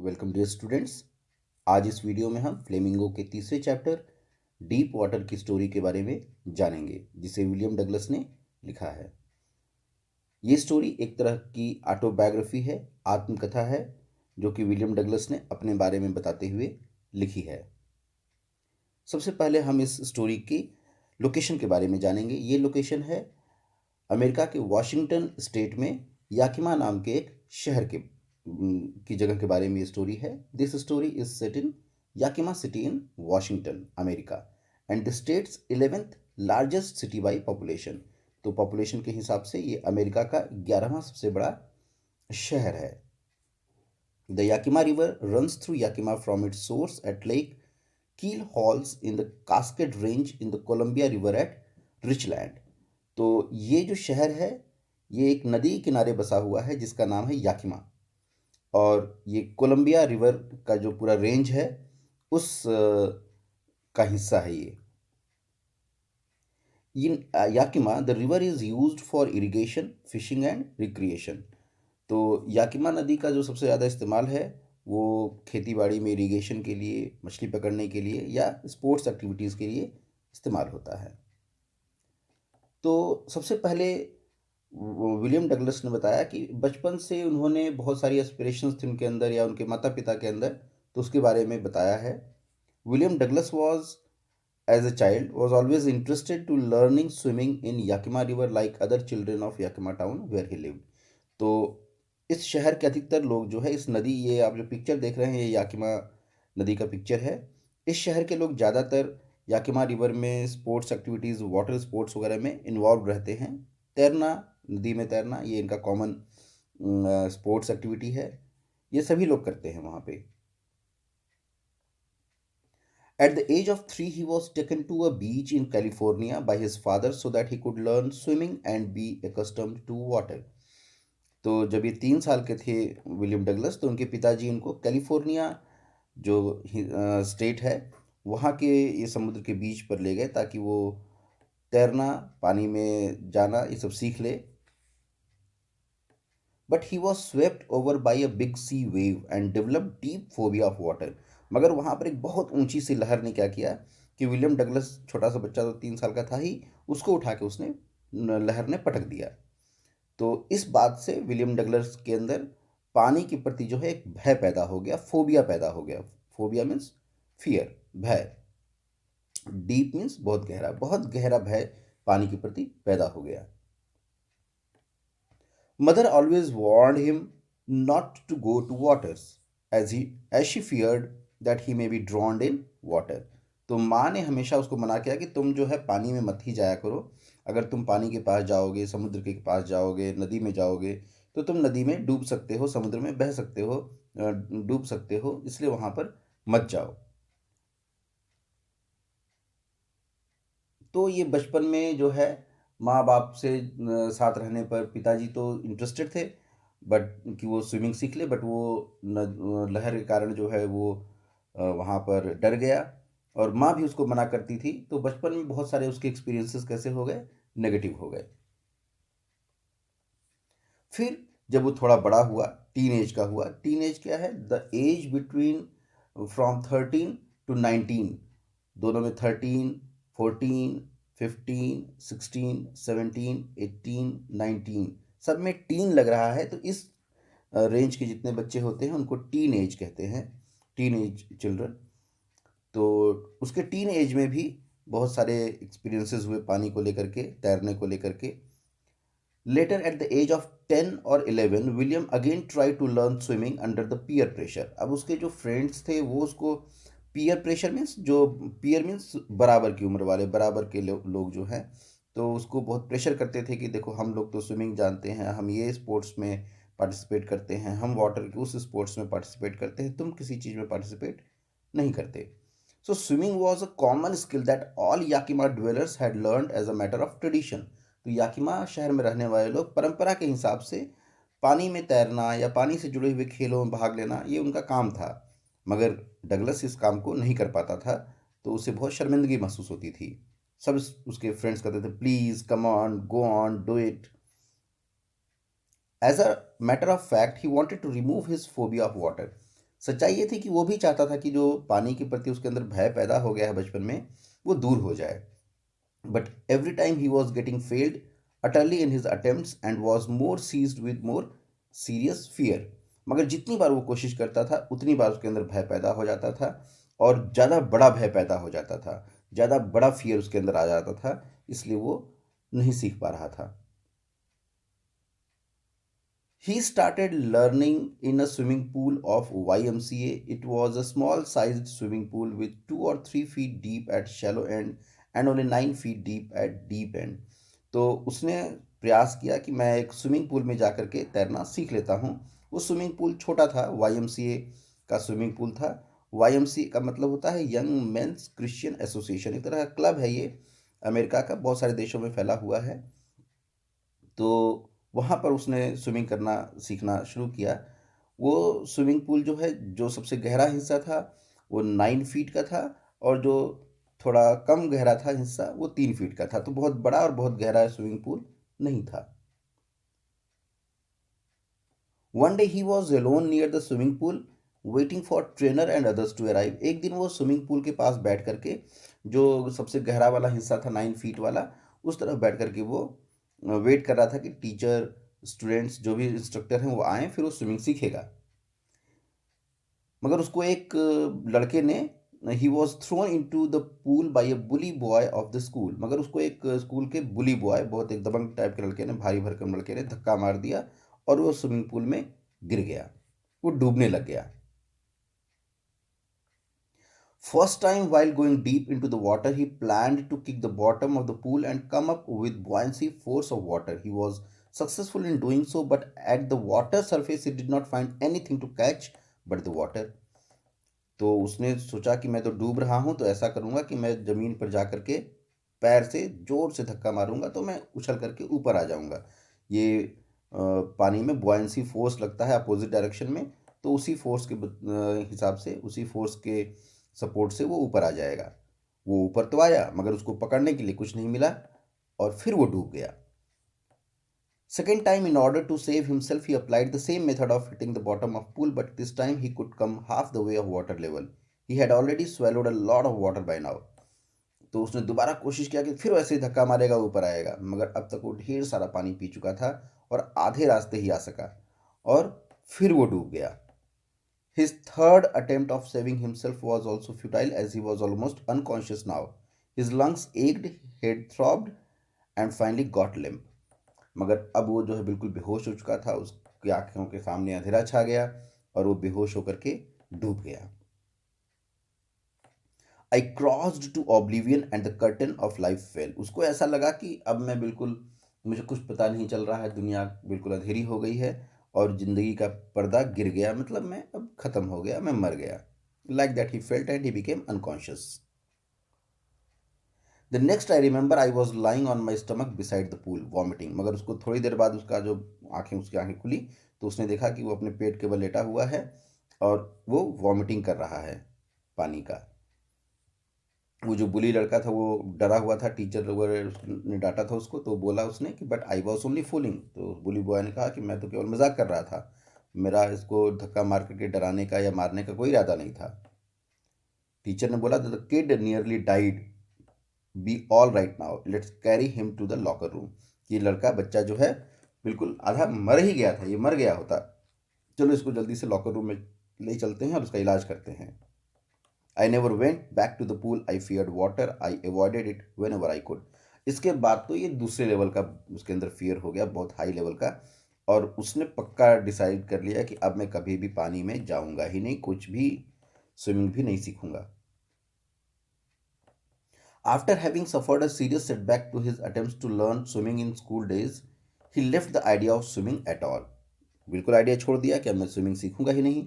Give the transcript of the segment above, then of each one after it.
Welcome dear students. आज इस video में हम फ्लेमिंगो के तीसरे चैप्टर डीप वाटर की स्टोरी के बारे में जानेंगे, जिसे विलियम डगलस ने लिखा है। ये स्टोरी एक तरह की ऑटोबायोग्राफी है, आत्मकथा है, जो कि विलियम डगलस ने अपने बारे में बताते हुए लिखी है। सबसे पहले हम इस स्टोरी की लोकेशन के बारे में जानेंगे। ये लोकेशन है अमेरिका के वॉशिंगटन स्टेट में याकिमा नाम के एक शहर की जगह के बारे में ये स्टोरी है। This story is set in Yakima city in Washington, America, and the states 11th largest city by population. तो पॉपुलेशन के हिसाब से ये अमेरिका का 11वां सबसे बड़ा शहर है। The Yakima river runs through Yakima from its source at Lake Keel Falls in the Cascade Range in the Columbia River at Richland। तो ये जो शहर है, ये एक नदी के किनारे बसा हुआ है जिसका नाम है याकिमा, और ये कोलंबिया रिवर का जो पूरा रेंज है उस का हिस्सा है ये। इन Yakima the river is used for irrigation, fishing and recreation. तो याकिमा नदी का जो सबसे ज़्यादा इस्तेमाल है वो खेती बाड़ी में इरिगेशन के लिए, मछली पकड़ने के लिए या स्पोर्ट्स एक्टिविटीज़ के लिए इस्तेमाल होता है। तो सबसे पहले विलियम डगलस ने बताया कि बचपन से उन्होंने बहुत सारी एस्पिरेशंस थी उनके अंदर या उनके माता पिता के अंदर, तो उसके बारे में बताया है। William Douglas was as a child was always interested to learning swimming in Yakima river like other children of Yakima town where he lived. तो इस शहर के अधिकतर लोग जो है इस नदी, ये आप जो पिक्चर देख रहे हैं ये याकिमा नदी का पिक्चर है। इस शहर के लोग ज़्यादातर याकिमा रिवर में स्पोर्ट्स एक्टिविटीज़, वाटर स्पोर्ट्स वगैरह में इन्वॉल्व रहते हैं। तैरना, नदी में तैरना, ये इनका कॉमन स्पोर्ट्स एक्टिविटी है। ये सभी लोग करते हैं वहाँ पे। At the age of 3, he was taken to a beach in California by his father so that he could learn swimming and be accustomed to water। तो जब ये 3 साल के थे विलियम डगलस, तो उनके पिताजी उनको कैलिफोर्निया जो स्टेट है वहाँ के ये समुद्र के बीच पर ले गए ताकि वो तैरना, पानी में जाना, ये सब सीख ले। But he was swept over by a big sea wave and develop deep phobia of water. मगर वहाँ पर एक बहुत ऊंची सी लहर ने क्या किया कि विलियम डगलस, छोटा सा बच्चा तो 3 साल का था ही, उसको उठा के उसने लहर ने पटक दिया। तो इस बात से विलियम डगलस के अंदर पानी के प्रति जो है एक भय पैदा हो गया, फोबिया पैदा हो गया। फोबिया मीन्स फियर, भय। डीप मीन्स बहुत गहरा भय पानी के प्रति पैदा हो गया। Mother always warned him not to go to waters as she feared that he may be drowned in water. तो माँ ने हमेशा उसको मना किया कि तुम जो है पानी में मत ही जाया करो। अगर तुम पानी के पास जाओगे, समुद्र के पास जाओगे, नदी में जाओगे, तो तुम नदी में डूब सकते हो, समुद्र में बह सकते हो, डूब सकते हो, इसलिए वहाँ पर मत जाओ। तो ये बचपन में जो है माँ बाप से साथ रहने पर पिताजी तो इंटरेस्टेड थे बट कि वो स्विमिंग सीख ले, बट वो लहर के कारण जो है वो वहाँ पर डर गया, और माँ भी उसको मना करती थी। तो बचपन में बहुत सारे उसके एक्सपीरियंसेस कैसे हो गए, नेगेटिव हो गए। फिर जब वो थोड़ा बड़ा हुआ, टीन एज का हुआ। टीन एज क्या है? The age between from 13 to 19, दोनों में 13, 14, 15, 16, 17, 18, 19, सब में टीन लग रहा है। तो इस रेंज के जितने बच्चे होते हैं उनको टीन एज कहते हैं, टीन एज चिल्ड्रन। तो उसके टीन एज में भी बहुत सारे एक्सपीरियंसेस हुए पानी को लेकर के, तैरने को लेकर के। Later at the age of 10 or 11, William again try to learn swimming under the peer pressure. अब उसके जो फ्रेंड्स थे वो उसको, पीयर प्रेशर मीन्स, जो पीयर मीन्स बराबर की उम्र वाले, बराबर के लोग जो हैं, तो उसको बहुत प्रेशर करते थे कि देखो हम लोग तो स्विमिंग जानते हैं, हम ये स्पोर्ट्स में पार्टिसिपेट करते हैं, हम वाटर के उस स्पोर्ट्स में पार्टिसिपेट करते हैं, तुम किसी चीज़ में पार्टिसिपेट नहीं करते। So swimming was a common skill that all Yakima dwellers had learned as a matter of tradition. तो याकिमा शहर में रहने वाले लोग परंपरा के हिसाब से पानी में तैरना या पानी से जुड़े हुए खेलों में भाग लेना, ये उनका काम था। मगर डगलस इस काम को नहीं कर पाता था, तो उसे बहुत शर्मिंदगी महसूस होती थी। सब उसके फ्रेंड्स कहते थे, please come on, go on, do it. As a matter of fact he wanted to remove his phobia of water. सच्चाई ये थी कि वो भी चाहता था कि जो पानी के प्रति उसके अंदर भय पैदा हो गया है बचपन में, वो दूर हो जाए। But every time he was getting failed utterly in his attempts and was more seized with more serious fear। मगर जितनी बार वो कोशिश करता था उतनी बार उसके अंदर भय पैदा हो जाता था, और ज़्यादा बड़ा भय पैदा हो जाता था, ज़्यादा बड़ा फियर उसके अंदर आ जाता था, इसलिए वो नहीं सीख पा रहा था। He started learning in a swimming pool of YMCA. It was a small sized swimming pool with 2 or 3 feet deep at shallow end and only 9 feet deep at deep end। तो उसने प्रयास किया कि मैं एक स्विमिंग पूल में जा कर के तैरना सीख लेता हूँ। वो स्विमिंग पूल छोटा था, YMCA का स्विमिंग पूल था। YMCA का मतलब होता है यंग मेंस क्रिश्चियन एसोसिएशन, एक तरह का क्लब है ये, अमेरिका का बहुत सारे देशों में फैला हुआ है। तो वहाँ पर उसने स्विमिंग करना सीखना शुरू किया। वो स्विमिंग पूल जो है, जो सबसे गहरा हिस्सा था वो 9 फीट का था, और जो थोड़ा कम गहरा था हिस्सा वो 3 फीट का था। तो बहुत बड़ा और बहुत गहरा स्विमिंग पूल नहीं था। One day he was alone near the swimming pool waiting for trainer and others to arrive. एक दिन वो स्विमिंग पूल के पास बैठ करके, जो सबसे गहरा वाला हिस्सा था 9 फीट वाला, उस तरफ बैठ करके वो वेट कर रहा था कि टीचर, स्टूडेंट्स, जो भी इंस्ट्रक्टर हैं वो आए, फिर वो स्विमिंग सीखेगा। मगर उसको एक लड़के ने, he was thrown into the pool by a bully boy of the school, मगर उसको एक स्कूल के बुली बॉय, बहुत एक दबंग टाइप के लड़के ने, भारी भरकम लड़के ने धक्का मार दिया, और वो स्विमिंग पूल में गिर गया, वो डूबने लग गया। First time while going deep into the water, he planned to kick the bottom of the pool and come up with buoyancy force of water. He was successful in doing so, but at the water surface he did not find anything to catch but the water। तो उसने सोचा कि मैं तो डूब रहा हूँ, तो ऐसा करूँगा कि मैं ज़मीन पर जा कर के पैर से ज़ोर से धक्का मारूंगा तो मैं उछल करके ऊपर आ जाऊंगा। ये पानी में बुआंसी फोर्स लगता है अपोजिट डायरेक्शन में, तो उसी फोर्स के हिसाब से, उसी फोर्स के सपोर्ट से वो ऊपर आ जाएगा। वो ऊपर तो आया, मगर उसको पकड़ने के लिए कुछ नहीं मिला, और फिर वो डूब गया। Second time, in order to save himself, he applied the same method of hitting the bottom of pool, but this time he could come half the way of water level. He had already swallowed a lot of water by now। तो उसने दोबारा कोशिश किया कि फिर वैसे ही धक्का मारेगा, ऊपर आएगा, मगर अब तक वो ढेर सारा पानी पी चुका था और आधे रास्ते ही आ सका, और फिर वो डूब गया। His third attempt of saving himself was also futile as he was almost unconscious now. His lungs ached, head throbbed, and finally got limp। मगर अब वो जो है बिल्कुल बेहोश हो चुका था, उसकी आंखों के सामने अंधेरा छा गया और वो बेहोश होकर के डूब गया। I crossed to oblivion and the curtain of life fell. उसको ऐसा लगा कि अब मैं बिल्कुल, मुझे कुछ पता नहीं चल रहा है, दुनिया बिल्कुल अंधेरी हो गई है और जिंदगी का पर्दा गिर गया, मतलब मैं अब खत्म हो गया, मैं मर गया। Like that he felt and he became unconscious. The next I remember I was lying on my stomach beside the pool vomiting. मगर उसको थोड़ी देर बाद उसका जो उसकी आंखें खुली, तो उसने देखा कि वो अपने पेट के बल लेटा हुआ है और वो वॉमिटिंग कर रहा है पानी का। वो जो बुली लड़का था वो डरा हुआ था, टीचर वगैरह ने डांटा था उसको, तो बोला उसने कि but I was only fooling. तो बुली बॉय ने कहा कि मैं तो केवल मजाक कर रहा था, मेरा इसको धक्का मार करके डराने का या मारने का कोई इरादा नहीं था। टीचर ने बोला the kid nearly died, be all right now, let's carry him to the locker room. ये लड़का, बच्चा जो है बिल्कुल आधा मर ही गया था, ये मर गया होता, चलो इसको जल्दी से लॉकर रूम में ले चलते हैं और उसका इलाज करते हैं। I never went back to the pool, I feared water, I avoided it whenever I could. इसके बाद तो ये दूसरे लेवल का उसके अंदर फियर हो गया, बहुत हाई लेवल का, और उसने पक्का डिसाइड कर लिया कि अब मैं कभी भी पानी में जाऊंगा ही नहीं, कुछ भी स्विमिंग भी नहीं सीखूंगा। After having suffered a serious setback to his attempts to learn swimming in school days, he left the idea of swimming at all। बिल्कुल आइडिया छोड़ दिया कि अब मैं स्विमिंग सीखूंगा ही नहीं।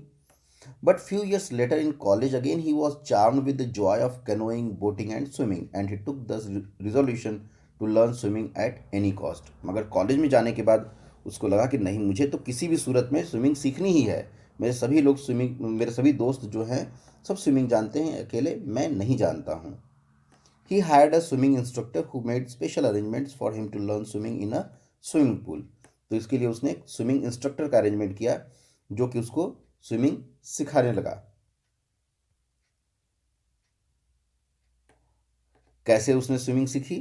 But few years later in college again he was charmed with the joy of canoeing, boating and swimming, and he took the resolution to learn swimming at any cost। मगर college में जाने के बाद उसको लगा कि नहीं, मुझे तो किसी भी सूरत में स्विमिंग सीखनी ही है। मेरे सभी लोग स्विमिंग, मेरे सभी दोस्त जो हैं सब स्विमिंग जानते हैं, अकेले मैं नहीं जानता हूँ। He hired a swimming instructor who made special arrangements for him to learn swimming in a swimming pool। तो इसके लिए उसने एक स्विमिंग इंस्ट्रक्टर का अरेंजमेंट किया जो कि उसको स्विमिंग सिखाने लगा। कैसे उसने स्विमिंग सीखी?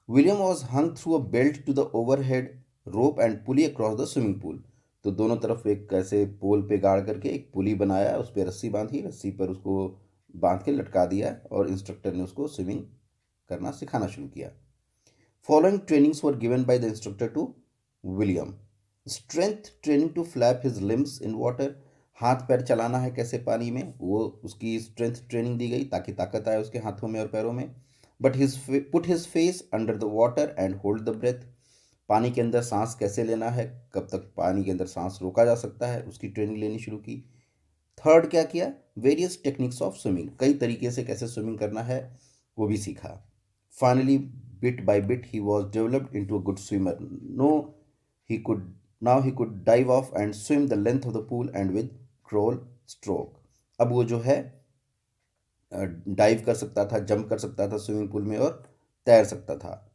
William was hung through a belt to the overhead rope and pulley across the swimming pool. तो दोनों तरफ एक ऐसे पोल पे गाड़ करके एक पुली बनाया, उस पर रस्सी बांधी, रस्सी पर उसको बांध के लटका दिया और इंस्ट्रक्टर ने उसको स्विमिंग करना सिखाना शुरू किया। Following trainings were given by the instructor to William. Strength training to flap his limbs in water. हाथ पैर चलाना है कैसे पानी में, वो उसकी स्ट्रेंथ ट्रेनिंग दी गई ताकि ताकत आए उसके हाथों में और पैरों में। But his put his face under the water and hold the breath. पानी के अंदर सांस कैसे लेना है, कब तक पानी के अंदर सांस रोका जा सकता है, उसकी ट्रेनिंग लेनी शुरू की। थर्ड क्या किया? वेरियस टेक्निक्स ऑफ स्विमिंग, कई तरीके से कैसे स्विमिंग करना है वो भी सीखा। Finally bit by bit he was developed into a good swimmer. No, he could now he could dive off and swim the length of the pool and with crawl stroke. अब वो जो है dive कर सकता था, jump कर सकता था स्विमिंग पूल में और तैर सकता था।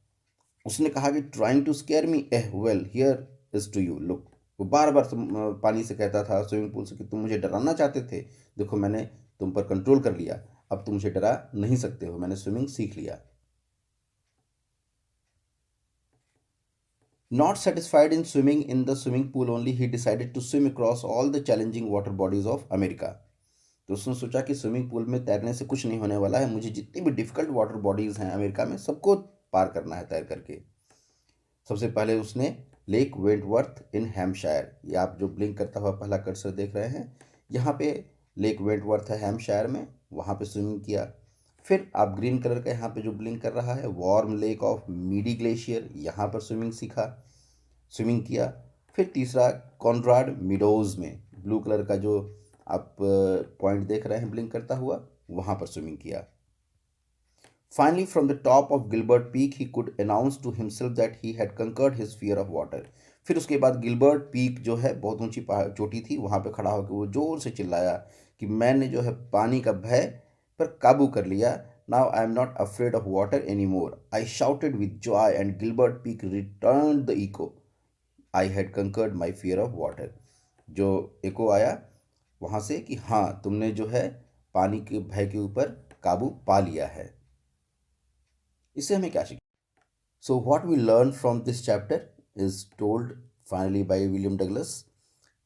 उसने कहा कि trying to scare me, eh well here is to you look. वो बार बार पानी से कहता था स्विमिंग पूल से कि तुम मुझे डराना चाहते थे, देखो मैंने तुम पर कंट्रोल कर लिया, अब तुम मुझे डरा नहीं सकते हो, मैंने स्विमिंग सीख लिया। Not satisfied in swimming in the swimming pool only, he decided to swim across all the challenging water bodies of America. तो उसने सोचा कि स्विमिंग पूल में तैरने से कुछ नहीं होने वाला है, मुझे जितनी भी डिफिकल्ट वाटर बॉडीज हैं अमेरिका में सबको पार करना है तैर करके। सबसे पहले उसने लेक वेंटवर्थ इन हैम्पशायर, ये आप जो ब्लिंक करता हुआ पहला कर्सर देख रहे हैं, यहाँ पे लेक वेंटवर्थ है हैम्पशायर में, वहाँ पे स्विमिंग किया। फिर आप ग्रीन कलर का यहाँ पे जो ब्लिंक कर रहा है warm lake of midi glacier, यहाँ पर स्विमिंग सीखा, स्विमिंग किया। फिर तीसरा कॉनराड मीडोज में, ब्लू कलर का जो आप पॉइंट देख रहे हैं ब्लिंक करता हुआ, वहाँ पर स्विमिंग किया। Finally, from the top of Gilbert Peak, he could announce to himself that he had conquered his fear of water. फिर उसके बाद गिलबर्ट पीक जो है बहुत ऊंची चोटी थी, वहाँ पे खड़ा होकर वो जोर से चिल्लाया कि मैंने जो है पानी का भय पर काबू कर लिया। Now I am not afraid of water any more, I shouted with Joy and Gilbert peak return the eco, I had conquered my fear of water. जो इको आया वहाँ से कि हाँ तुमने जो है पानी के भय के ऊपर काबू पा लिया है। इससे हमें क्या सीखा? So what we learn from this chapter is told finally by William Douglas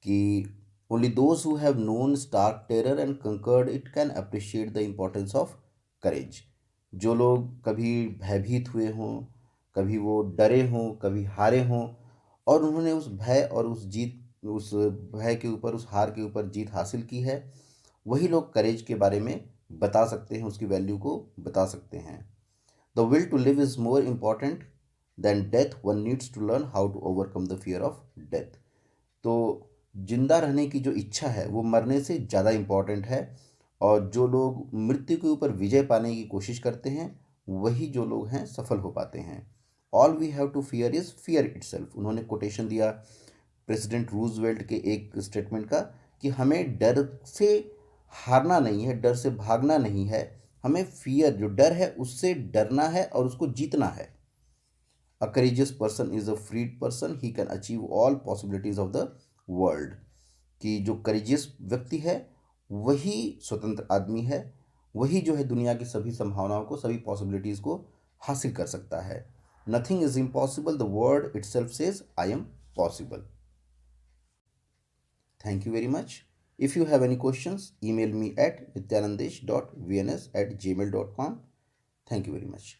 कि only those who have known stark terror and conquered it can appreciate the importance of courage. जो लोग कभी भयभीत हुए हों, कभी वो डरे हों, कभी हारे हों, और उन्होंने उस भय और उस भय के ऊपर, उस हार के ऊपर जीत हासिल की है, वही लोग करेज के बारे में बता सकते हैं, उसकी वैल्यू को बता सकते हैं। The will to live is more important than death. One needs to learn how to overcome the fear of death. तो जिंदा रहने की जो इच्छा है वो मरने से ज़्यादा इम्पॉर्टेंट है, और जो लोग मृत्यु के ऊपर विजय पाने की कोशिश करते हैं वही जो लोग हैं सफल हो पाते हैं। All we have to fear is fear itself. उन्होंने कोटेशन दिया प्रेसिडेंट रूजवेल्ट के एक स्टेटमेंट का कि हमें डर से हारना नहीं है, डर से भागना नहीं है, हमें फियर, जो डर है उससे डरना है और उसको जीतना है। A courageous person is a freed person, he can achieve all possibilities of the world. कि जो करेजियस व्यक्ति है वही स्वतंत्र आदमी है, वही जो है दुनिया की सभी संभावनाओं को, सभी पॉसिबिलिटीज़ को हासिल कर सकता है। Nothing is impossible, the word it self says I am possible. Thank you very much. If you have any questions, email me at nityanandesh.vns@gmail.com. Thank you very much.